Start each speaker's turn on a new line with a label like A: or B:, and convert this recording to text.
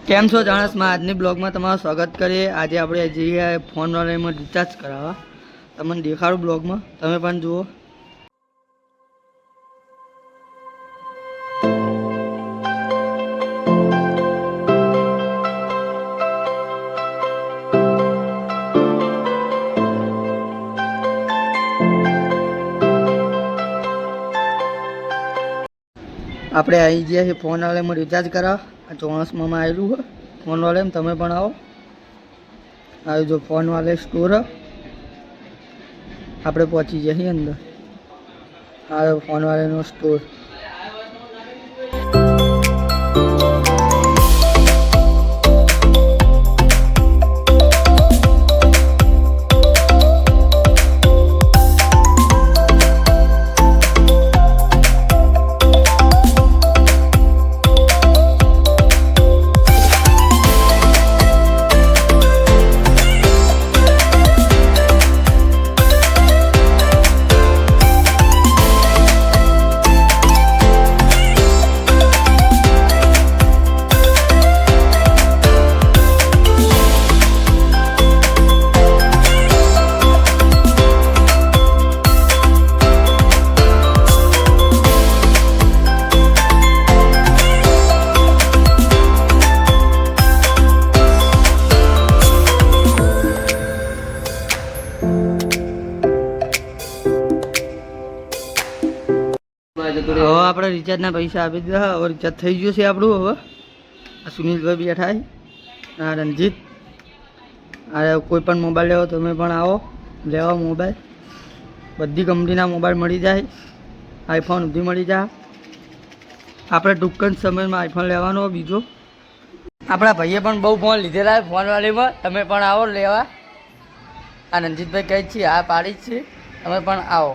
A: કેમ છો જાણસમાં આજની બ્લોગમાં તમારું સ્વાગત કરીએ। આજે આપણે જઈએ ફોન વાળામાં રિચાર્જ કરાવવા, તમને દેખાડું બ્લોગમાં, તમે પણ જુઓ। આપણે આવી ગયા છીએ ફોન વાળામાં રિચાર્જ કરાવવા। આ ચોણસમાં આવેલું હોય ફોન વાળામાં, તમે પણ આવો। આ જો ફોન વાળા સ્ટોર આપણે પહોંચી ગયા છીએ અંદર। આ ફોન વાળાનો સ્ટોર। હવે આપણે રિચાર્જના પૈસા આપી દીધા। હવે રિચાર્જ થઈ ગયું છે આપણું। હવે આ સુનિલભાઈ બેઠા છે, આ રણજીત। આ કોઈ પણ મોબાઈલ લેવો તમે પણ આવો લેવા મોબાઈલ। બધી કંપનીના મોબાઈલ મળી જાય, આઈફોન સુધી મળી જાય। આપણે ટૂંક જ સમયમાં આઈફોન લેવાનો બીજો। આપણા ભાઈએ પણ બહુ ફોન લીધેલા ફોન વાળીમાં, તમે પણ આવો લેવા। આ રણજીતભાઈ કહે છે આ પાડી જ છે, તમે પણ આવો।